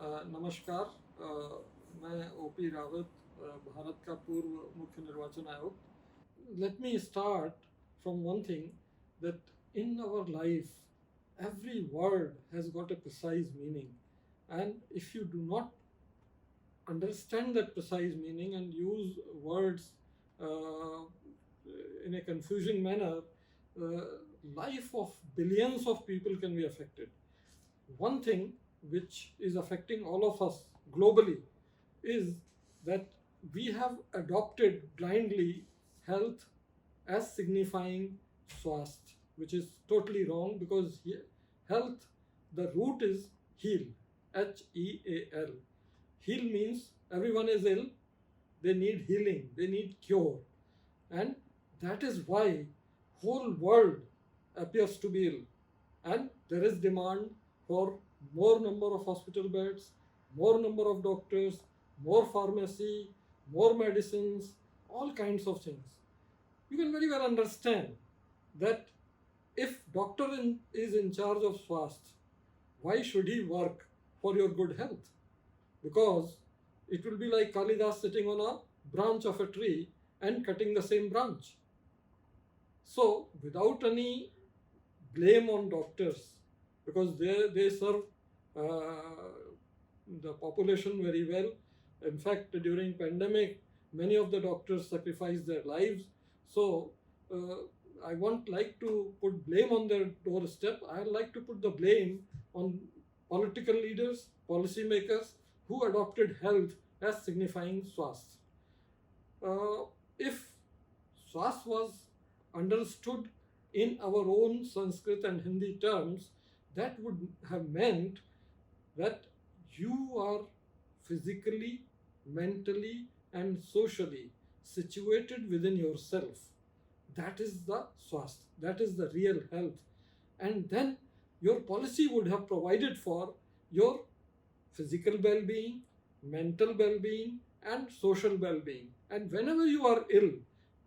नमस्कार। मैं ओपी रावत, भारत का पूर्व मुख्य निर्वाचन आयोग। Let me start from one thing, that in our life every word has got a precise meaning, and if you do not understand that precise meaning and use words uh, in a confusing manner, uh, life of billions of people can be affected. One thing which is affecting all of us globally is that we have adopted blindly health as signifying swasth, which is totally wrong, because health, the root is heal, Heal. Heal means everyone is ill, they need healing, they need cure, and that is why whole world appears to be ill, and there is demand for more number of hospital beds, more number of doctors, more pharmacy, more medicines, all kinds of things. You can very well understand that if is in charge of Swasthya, why should he work for your good health? Because it will be like Kalidas sitting on a branch of a tree and cutting the same branch. So, without any blame on doctors, because they serve the population very well. In fact, during pandemic, many of the doctors sacrificed their lives. So I won't like to put blame on their doorstep. I like to put the blame on political leaders, policymakers who adopted health as signifying swasth. If swasth was understood in our own Sanskrit and Hindi terms, that would have meant that you are physically, mentally, and socially situated within yourself. That is the swasth, that is the real health. And then your policy would have provided for your physical well being, mental well being, and social well being. And whenever you are ill,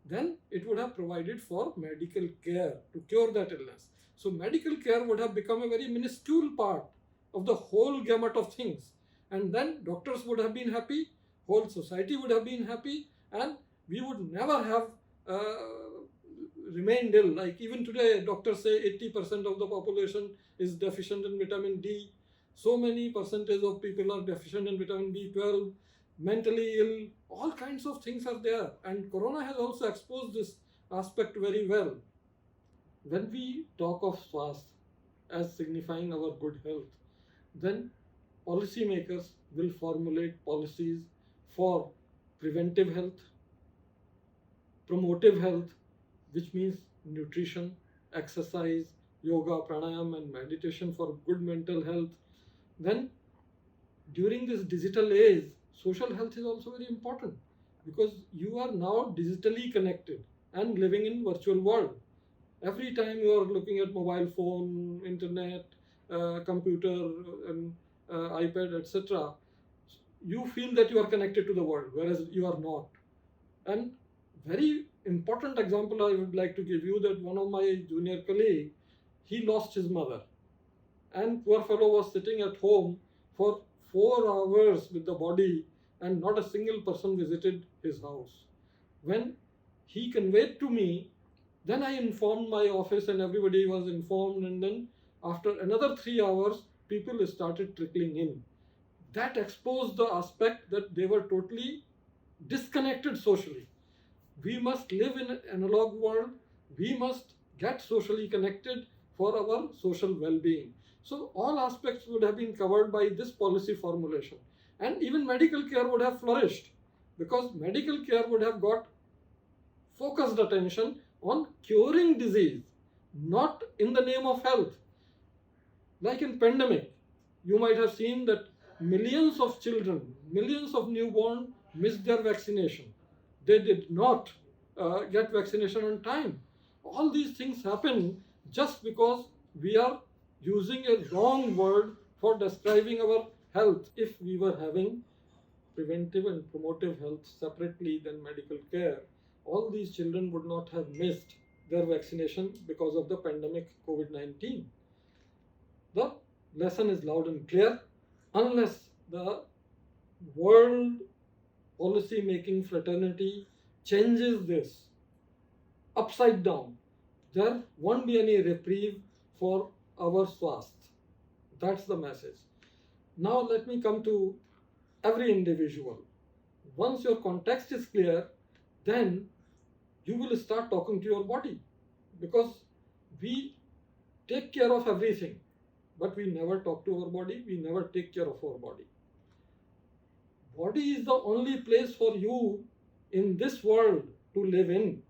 then it would have provided for medical care to cure that illness. So, medical care would have become a very minuscule part of the whole gamut of things. And then doctors would have been happy, whole society would have been happy, and we would never have remained ill. Like even today, doctors say 80% of the population is deficient in vitamin D. So many percentage of people are deficient in vitamin B12, mentally ill, all kinds of things are there. And Corona has also exposed this aspect very well. When we talk of Swasthya as signifying our good health, then policymakers will formulate policies for preventive health, promotive health, which means nutrition, exercise, yoga, pranayam, and meditation for good mental health. Then, during this digital age, social health is also very important, because you are now digitally connected and living in virtual world. Every time you are looking at mobile phone, internet, computer, and iPad, etc., you feel that you are connected to the world, whereas you are not. And very important example I would like to give you, that one of my junior colleague, he lost his mother, and poor fellow was sitting at home for 4 hours with the body, and not a single person visited his house. When he conveyed to me, then I informed my office and everybody was informed, and then after another 3 hours, people started trickling in. That exposed the aspect that they were totally disconnected socially. We must live in an analog world. We must get socially connected for our social well-being. So all aspects would have been covered by this policy formulation. And even medical care would have flourished, because medical care would have got focused attention on curing disease, not in the name of health. Like in pandemic, you might have seen that millions of children, millions of newborn missed their vaccination. They did not get vaccination on time. All these things happen just because we are using a wrong word for describing our health. If we were having preventive and promotive health separately than medical care, all these children would not have missed their vaccination because of the pandemic COVID-19. The lesson is loud and clear. Unless the world policy making fraternity changes this upside down, there won't be any reprieve for our Swasthya. That's the message. Now let me come to every individual. Once your context is clear, then you will start talking to your body, because we take care of everything, but we never talk to our body, we never take care of our body. Body is the only place for you in this world to live in.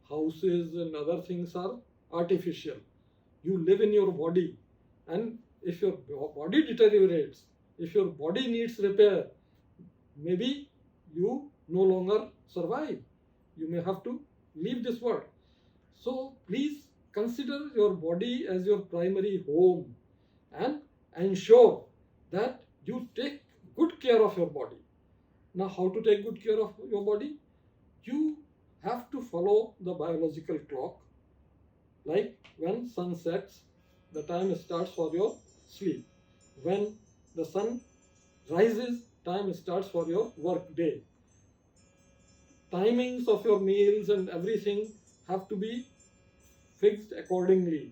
Houses and other things are artificial. You live in your body, and if your body deteriorates, if your body needs repair, maybe you no longer survive. You may have to leave this world. So please consider your body as your primary home and ensure that you take good care of your body. Now, how to take good care of your body? You have to follow the biological clock. Like when sun sets, the time starts for your sleep. When the sun rises, time starts for your work day. Timings of your meals and everything have to be fixed accordingly.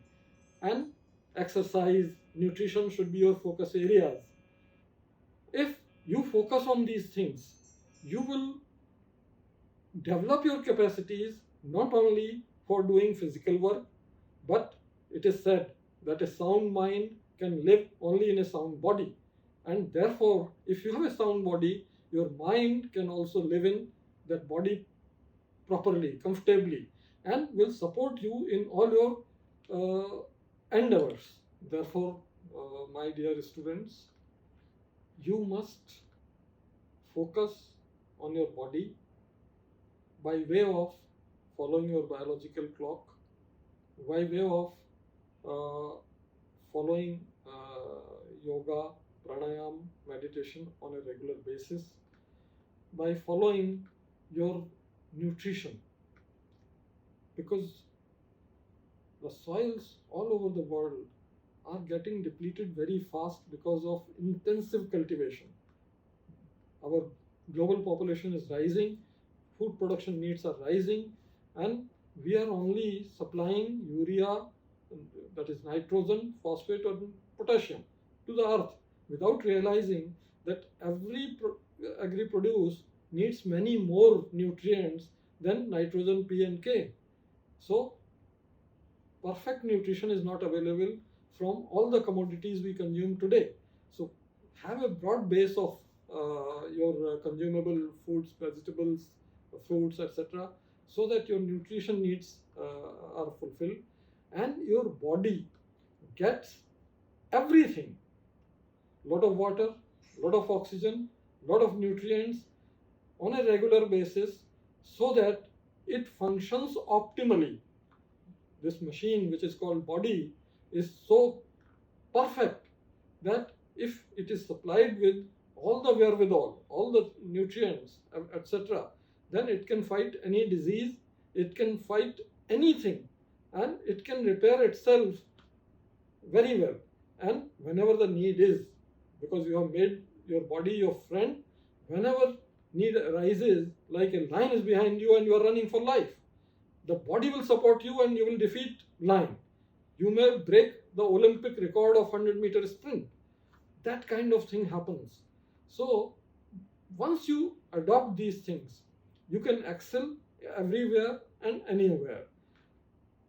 And exercise, nutrition should be your focus areas. If you focus on these things, you will develop your capacities not only for doing physical work, but it is said that a sound mind can live only in a sound body. And therefore, if you have a sound body, your mind can also live in that body properly, comfortably, and will support you in all your endeavors. Therefore, my dear students, you must focus on your body by way of following your biological clock, by way of following yoga, pranayam, meditation on a regular basis, by following your nutrition, because the soils all over the world are getting depleted very fast because of intensive cultivation. Our global population is rising, food production needs are rising, and we are only supplying urea, that is nitrogen, phosphate, or potassium, to the earth without realizing that every agri-produce needs many more nutrients than nitrogen, P and K. So perfect nutrition is not available from all the commodities we consume today. So have a broad base of your consumable foods, vegetables, fruits, etc., so that your nutrition needs are fulfilled and your body gets everything. Lot of water, lot of oxygen, lot of nutrients on a regular basis, so that it functions optimally. This machine, which is called body, is so perfect that if it is supplied with all the wherewithal, all the nutrients, etc., then it can fight any disease, it can fight anything, and it can repair itself very well. And whenever the need is, because you have made your body your friend, whenever need arises, like a lion is behind you and you are running for life, the body will support you and you will defeat lion. You may break the Olympic record of 100-meter sprint. That kind of thing happens. So once you adopt these things, you can excel everywhere and anywhere.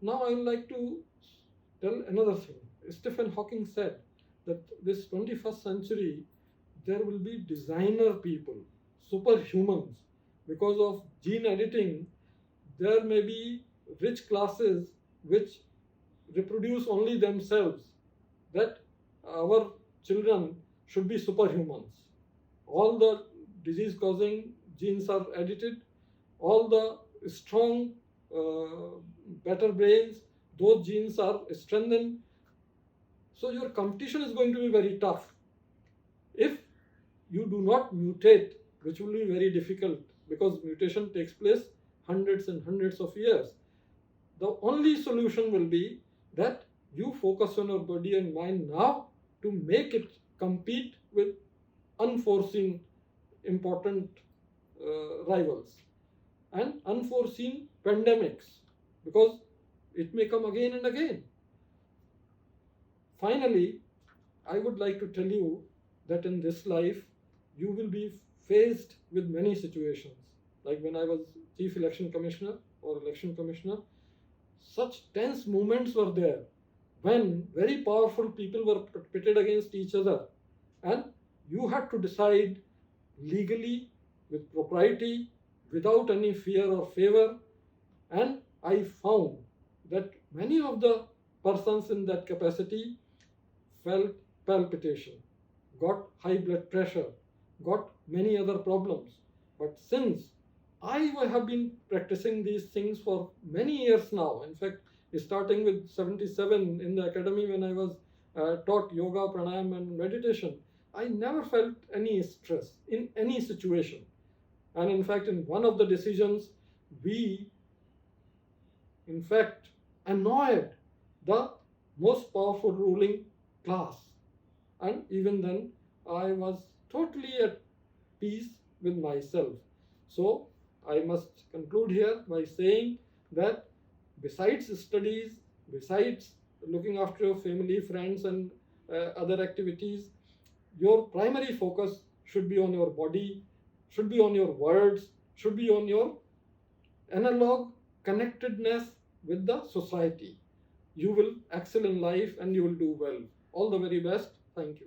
Now I would like to tell another thing. Stephen Hawking said that this 21st century, there will be designer people, superhumans. Because of gene editing, there may be rich classes which reproduce only themselves, that our children should be superhumans. All the disease-causing genes are edited, all the strong, better brains, those genes are strengthened. So your competition is going to be very tough. If you do not mutate, which will be very difficult because mutation takes place hundreds and hundreds of years, the only solution will be that you focus on your body and mind now to make it compete with unforeseen important rivals and unforeseen pandemics, because it may come again and again. Finally, I would like to tell you that in this life, you will be faced with many situations. Like when I was Chief Election Commissioner or Election Commissioner, such tense moments were there when very powerful people were pitted against each other, and you had to decide legally, with propriety, without any fear or favor. And I found that many of the persons in that capacity felt palpitation, got high blood pressure, got many other problems. But since I have been practicing these things for many years now, in fact, starting with 77 in the academy when I was taught yoga, pranayam, and meditation, I never felt any stress in any situation. And in fact, in one of the decisions, we, in fact, annoyed the most powerful ruling class. And even then, I was totally at peace with myself. So, I must conclude here by saying that besides studies, besides looking after your family, friends, and other activities, your primary focus should be on your body, should be on your words, should be on your analog connectedness with the society. You will excel in life and you will do well. All the very best. Thank you.